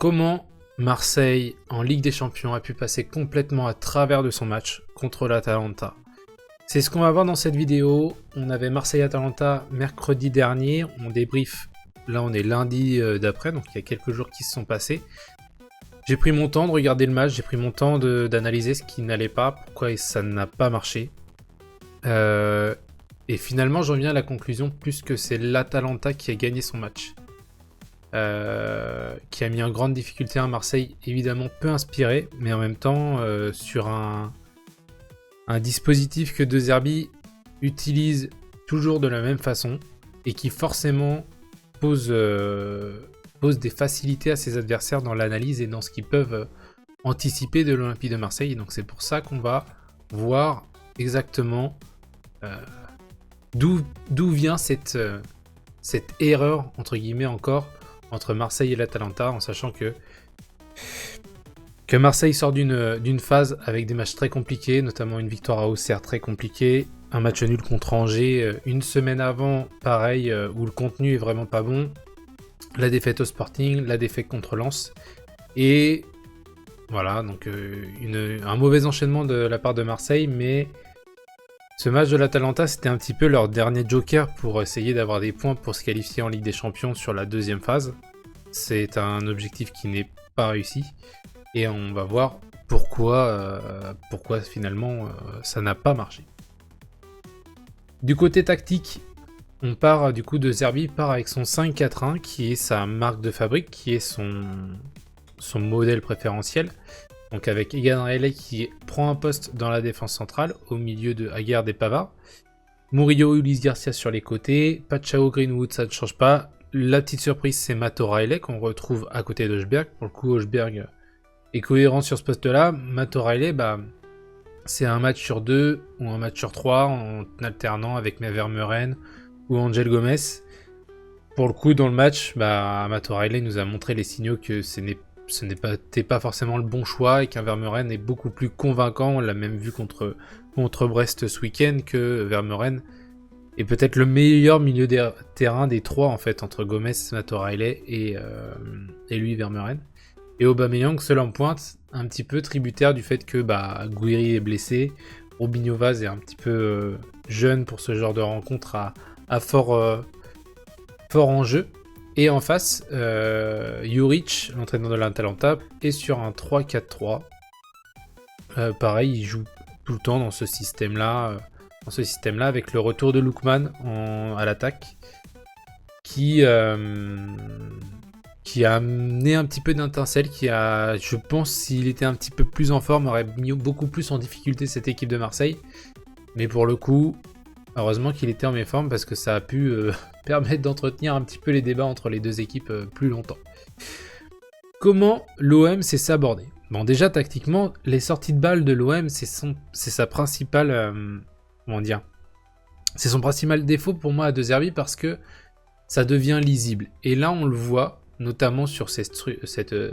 Comment Marseille, en Ligue des Champions, a pu passer complètement à travers de son match contre l'Atalanta? C'est ce qu'on va voir dans cette vidéo. On avait Marseille-Atalanta mercredi dernier, on débrief, là on est lundi d'après, donc il y a quelques jours qui se sont passés. J'ai pris mon temps de regarder le match, j'ai pris mon temps d'analyser ce qui n'allait pas, pourquoi ça n'a pas marché. Et finalement j'en viens à la conclusion plus que c'est l'Atalanta qui a gagné son match. Qui a mis en grande difficulté un Marseille évidemment peu inspiré, mais en même temps sur un dispositif que De Zerbi utilise toujours de la même façon et qui forcément pose des facilités à ses adversaires dans l'analyse et dans ce qu'ils peuvent anticiper de l'Olympique de Marseille. Et donc c'est pour ça qu'on va voir exactement d'où vient cette erreur entre guillemets encore entre Marseille et l'Atalanta, en sachant que Marseille sort d'une phase avec des matchs très compliqués, notamment une victoire à Auxerre très compliquée, un match nul contre Angers une semaine avant, pareil, où le contenu est vraiment pas bon, la défaite au Sporting, la défaite contre Lens, et voilà, donc un mauvais enchaînement de la part de Marseille, mais ce match de l'Atalanta, c'était un petit peu leur dernier joker pour essayer d'avoir des points pour se qualifier en Ligue des Champions sur la deuxième phase. C'est un objectif qui n'est pas réussi. Et on va voir pourquoi finalement ça n'a pas marché. Du côté tactique, on part du coup de Zerbi part avec son 5-4-1 qui est sa marque de fabrique, qui est son modèle préférentiel. Donc avec Egan Riley qui prend un poste dans la défense centrale, au milieu de Aguerd et Pavard. Murillo, Ulis Garcia sur les côtés. Pachao, Greenwood, ça ne change pas. La petite surprise, c'est Matt O'Riley qu'on retrouve à côté d'Hojbjerg. Pour le coup, Hojbjerg est cohérent sur ce poste-là. Matt O'Riley, c'est un match sur 2 ou un match sur 3 en alternant avec Vermeuren ou Angel Gomez. Pour le coup, dans le match, Matt O'Riley nous a montré les signaux que ce n'était pas forcément le bon choix et qu'un Vermeuren est beaucoup plus convaincant. On l'a même vu contre Brest ce week-end que Vermeuren est peut-être le meilleur milieu de terrain des trois en fait, entre Gomez, Matt O'Riley et lui Vermeuren. Et Aubameyang seul en pointe, un petit peu tributaire du fait que Gouiri est blessé, Robinho Vaz est un petit peu jeune pour ce genre de rencontre à fort enjeu. Et en face, Juric, l'entraîneur de l'Atalanta, est sur un 3-4-3. Pareil, il joue tout le temps dans ce système-là, avec le retour de Lookman à l'attaque, qui a amené un petit peu d'intincelle, je pense, s'il était un petit peu plus en forme, aurait mis beaucoup plus en difficulté cette équipe de Marseille. Mais pour le coup, heureusement qu'il était en méforme parce que ça a pu permettre d'entretenir un petit peu les débats entre les deux équipes plus longtemps. Comment l'OM s'est sabordé ? Bon, déjà tactiquement, les sorties de balles de l'OM, c'est sa principale, c'est son principal défaut pour moi à De Zerbi parce que ça devient lisible. Et là, on le voit, notamment sur cette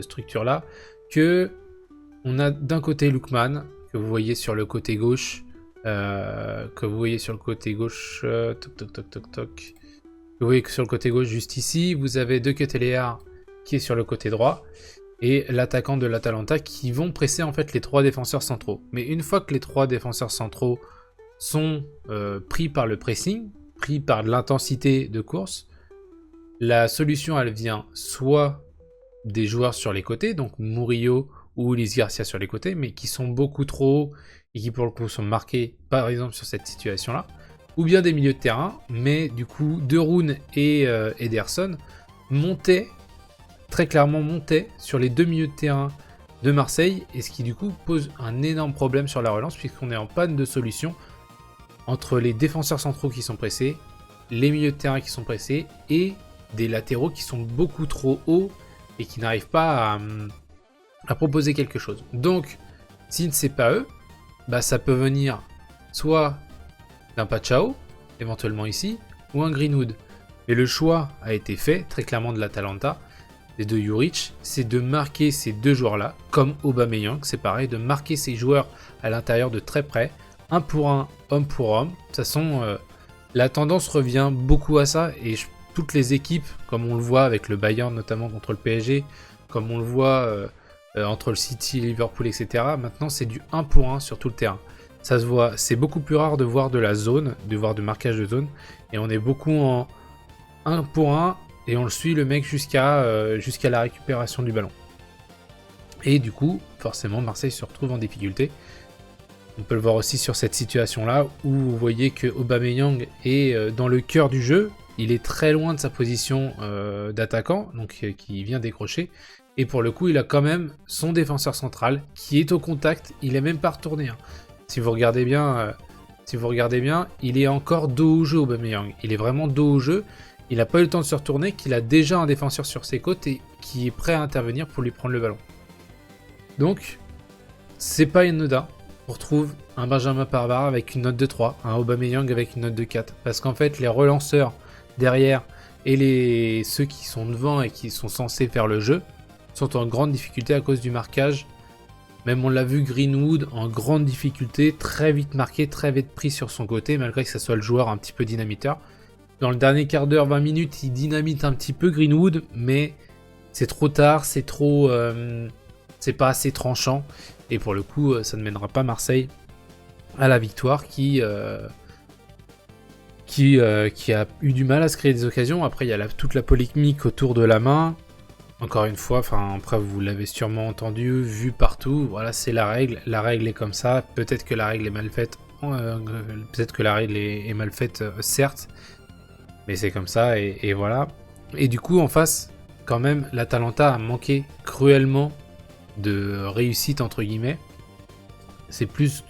structure-là, que on a d'un côté Lookman que vous voyez sur le côté gauche. Que vous voyez sur le côté gauche, vous voyez que sur le côté gauche juste ici, vous avez De Ketelaere qui est sur le côté droit et l'attaquant de l'Atalanta qui vont presser en fait les trois défenseurs centraux. Mais une fois que les trois défenseurs centraux sont pris par le pressing, pris par l'intensité de course, la solution elle vient soit des joueurs sur les côtés, donc Murillo ou Ulis Garcia sur les côtés, mais qui sont beaucoup trop hauts et qui pour le coup sont marqués par exemple sur cette situation-là, ou bien des milieux de terrain, mais du coup De Roon et Ederson très clairement montaient sur les deux milieux de terrain de Marseille, et ce qui du coup pose un énorme problème sur la relance, puisqu'on est en panne de solution entre les défenseurs centraux qui sont pressés, les milieux de terrain qui sont pressés, et des latéraux qui sont beaucoup trop hauts et qui n'arrivent pas à proposer quelque chose. Donc, si ce n'est pas eux, ça peut venir soit d'un Pachao, éventuellement ici, ou un Greenwood. Et le choix a été fait, très clairement de l'Atalanta, et de Juric, c'est de marquer ces deux joueurs-là, comme Aubameyang, c'est pareil, de marquer ces joueurs à l'intérieur de très près, un pour un, homme pour homme. De toute façon, la tendance revient beaucoup à ça, et toutes les équipes, comme on le voit avec le Bayern notamment contre le PSG, comme on le voit entre le City, Liverpool, etc. Maintenant, c'est du 1 pour 1 sur tout le terrain. Ça se voit, c'est beaucoup plus rare de voir de la zone, de voir de marquage de zone, et on est beaucoup en 1 pour 1, et on le suit le mec jusqu'à la récupération du ballon. Et du coup, forcément, Marseille se retrouve en difficulté. On peut le voir aussi sur cette situation-là, où vous voyez que Aubameyang est dans le cœur du jeu. Il est très loin de sa position d'attaquant, donc qui vient décrocher. Et pour le coup, il a quand même son défenseur central qui est au contact. Il est même pas retourné. Hein. Si vous regardez bien, il est encore dos au jeu, Aubameyang. Il est vraiment dos au jeu. Il n'a pas eu le temps de se retourner, qu'il a déjà un défenseur sur ses côtes et qui est prêt à intervenir pour lui prendre le ballon. Donc, c'est pas anodin. On retrouve un Benjamin Pavard avec une note de 3, un Aubameyang avec une note de 4. Parce qu'en fait, les relanceurs derrière et ceux qui sont devant et qui sont censés faire le jeu sont en grande difficulté à cause du marquage. Même on l'a vu, Greenwood en grande difficulté, très vite marqué, très vite pris sur son côté, malgré que ce soit le joueur un petit peu dynamiteur. Dans le dernier quart d'heure, 20 minutes, il dynamite un petit peu Greenwood, mais c'est trop tard, c'est pas assez tranchant. Et pour le coup, ça ne mènera pas Marseille à la victoire qui a eu du mal à se créer des occasions. Après, il y a toute la polémique autour de la main. Encore une fois, après vous l'avez sûrement entendu, vu partout, voilà, c'est la règle est comme ça, peut-être que la règle est mal faite, certes, mais c'est comme ça, et voilà. Et du coup, en face, quand même, l'Atalanta a manqué cruellement de réussite, entre guillemets. C'est plus,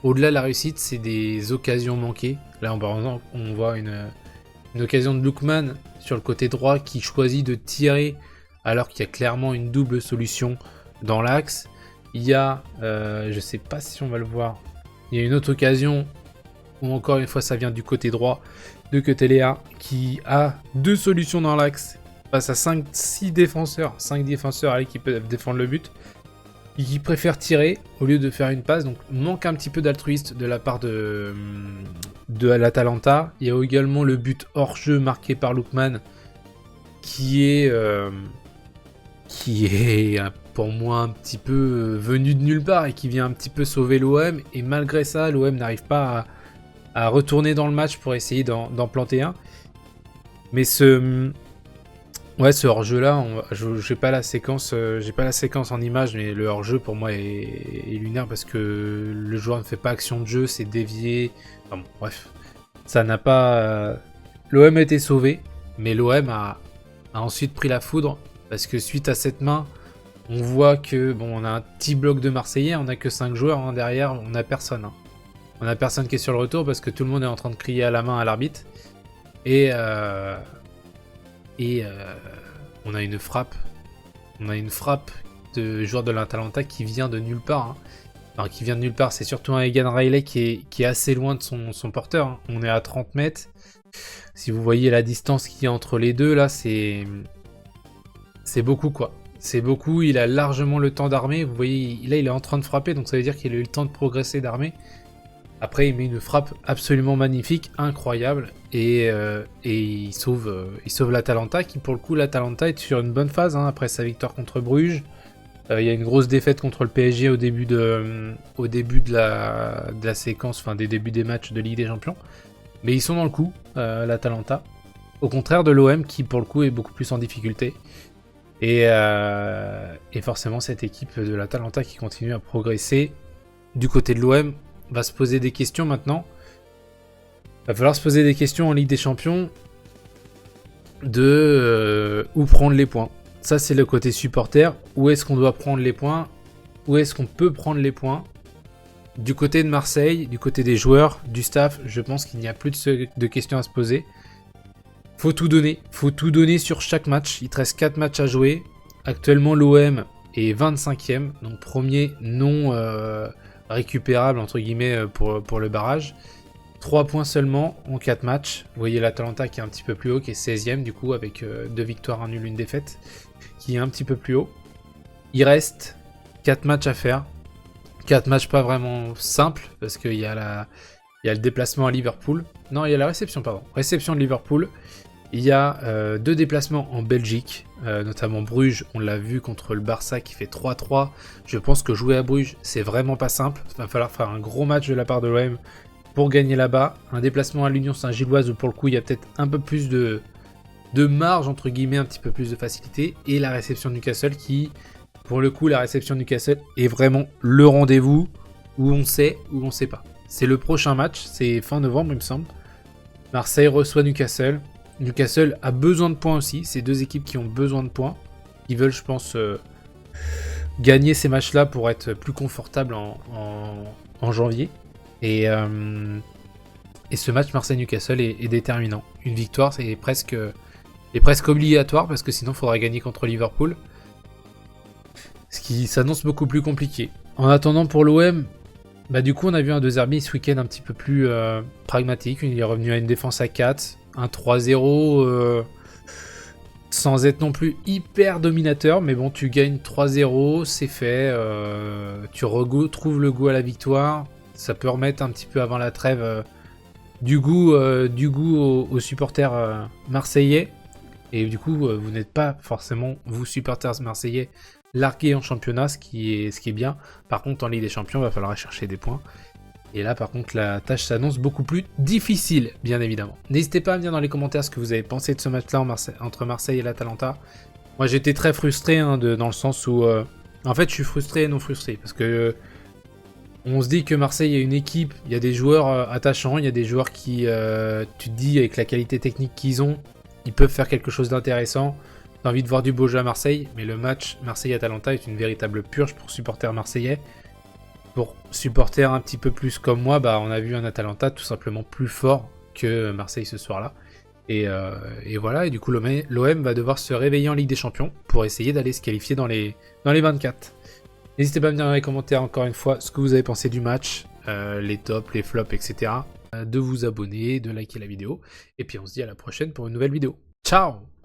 au-delà de la réussite, c'est des occasions manquées. Là, par exemple, on voit une occasion de Lookman sur le côté droit qui choisit de tirer alors qu'il y a clairement une double solution dans l'axe. Il y a, je sais pas si on va le voir, il y a une autre occasion où encore une fois ça vient du côté droit de Ketelea qui a deux solutions dans l'axe face à 5 défenseurs qui peuvent défendre le but et qui préfèrent tirer au lieu de faire une passe. Donc manque un petit peu d'altruisme de la part de l'Atalanta. Il y a également le but hors jeu marqué par Lookman qui est pour moi un petit peu venu de nulle part et qui vient un petit peu sauver l'OM, et malgré ça l'OM n'arrive pas à retourner dans le match pour essayer d'en planter un. Mais ce hors-jeu là, j'ai pas la séquence en image, mais le hors-jeu pour moi est lunaire parce que le joueur ne fait pas action de jeu, c'est dévié. Enfin bon, bref, ça n'a pas. L'OM a été sauvé, mais l'OM a ensuite pris la foudre. Parce que suite à cette main, on voit que on a un petit bloc de Marseillais, on n'a que 5 joueurs, hein, derrière, on n'a personne. Hein. On n'a personne qui est sur le retour parce que tout le monde est en train de crier à la main à l'arbitre. Et on a une frappe. On a une frappe de joueur de l'Atalanta qui vient de nulle part. Hein. Enfin, qui vient de nulle part, c'est surtout un Egan Riley qui est assez loin de son porteur. Hein. On est à 30 mètres. Si vous voyez la distance qu'il y a entre les deux, là, c'est beaucoup quoi. C'est beaucoup, il a largement le temps d'armer. Vous voyez, là il est en train de frapper, donc ça veut dire qu'il a eu le temps de progresser d'armer. Après il met une frappe absolument magnifique, incroyable, et il sauve l'Atalanta, qui pour le coup l'Atalanta est sur une bonne phase hein, après sa victoire contre Bruges. Il y a une grosse défaite contre le PSG au début de la séquence, enfin des débuts des matchs de Ligue des Champions. Mais ils sont dans le coup, l'Atalanta. Au contraire de l'OM qui pour le coup est beaucoup plus en difficulté. Et forcément, cette équipe de l'Atalanta qui continue à progresser. Du côté de l'OM, va se poser des questions maintenant. Va falloir se poser des questions en Ligue des Champions de où prendre les points. Ça, c'est le côté supporter. Où est-ce qu'on doit prendre les points? Où est-ce qu'on peut prendre les points? Du côté de Marseille, du côté des joueurs, du staff, je pense qu'il n'y a plus de questions à se poser. Faut tout donner sur chaque match. Il te reste 4 matchs à jouer. Actuellement, l'OM est 25e, donc premier non récupérable, entre guillemets, pour le barrage. 3 points seulement en 4 matchs. Vous voyez l'Atalanta qui est un petit peu plus haut, qui est 16e, du coup, avec 2 victoires, 1 nul, 1 défaite, qui est un petit peu plus haut. Il reste 4 matchs à faire. 4 matchs pas vraiment simples, parce qu'il y a le déplacement à Liverpool. Non, il y a la réception, pardon. Réception de Liverpool. Il y a 2 déplacements en Belgique, notamment Bruges, on l'a vu contre le Barça qui fait 3-3. Je pense que jouer à Bruges, c'est vraiment pas simple. Il va falloir faire un gros match de la part de l'OM pour gagner là-bas. Un déplacement à l'Union Saint-Gilloise où pour le coup il y a peut-être un peu plus de marge, entre guillemets, un petit peu plus de facilité. Et la réception de Newcastle qui, pour le coup, la réception de Newcastle est vraiment le rendez-vous où on sait pas. C'est le prochain match, c'est fin novembre il me semble. Marseille reçoit Newcastle. Newcastle a besoin de points aussi. C'est 2 équipes qui ont besoin de points. Ils veulent, je pense, gagner ces matchs-là pour être plus confortables en janvier. Et ce match Marseille-Newcastle est déterminant. Une victoire, c'est presque obligatoire parce que sinon, il faudra gagner contre Liverpool. Ce qui s'annonce beaucoup plus compliqué. En attendant pour l'OM, bah du coup, on a vu un De Zerbi ce week-end un petit peu plus pragmatique. Il est revenu à une défense à 4. Un 3-0 sans être non plus hyper dominateur, mais bon, tu gagnes 3-0, c'est fait, tu retrouves le goût à la victoire, ça peut remettre un petit peu avant la trêve du goût aux supporters marseillais, et du coup, vous n'êtes pas forcément, vous supporters marseillais, largués en championnat, ce qui est bien. Par contre, en Ligue des Champions, il va falloir chercher des points. Et là, par contre, la tâche s'annonce beaucoup plus difficile, bien évidemment. N'hésitez pas à me dire dans les commentaires ce que vous avez pensé de ce match-là entre Marseille et l'Atalanta. Moi, j'étais très frustré, dans le sens où... en fait, je suis frustré et non frustré. Parce que on se dit que Marseille est une équipe, il y a des joueurs attachants, il y a des joueurs qui, tu te dis, avec la qualité technique qu'ils ont, ils peuvent faire quelque chose d'intéressant. T'as envie de voir du beau jeu à Marseille, mais le match Marseille-Atalanta est une véritable purge pour supporters marseillais. Pour supporters un petit peu plus comme moi, bah, on a vu un Atalanta tout simplement plus fort que Marseille ce soir-là. Et voilà, et du coup l'OM va devoir se réveiller en Ligue des Champions pour essayer d'aller se qualifier dans les 24. N'hésitez pas à me dire dans les commentaires encore une fois ce que vous avez pensé du match, les tops, les flops, etc. De vous abonner, de liker la vidéo. Et puis on se dit à la prochaine pour une nouvelle vidéo. Ciao!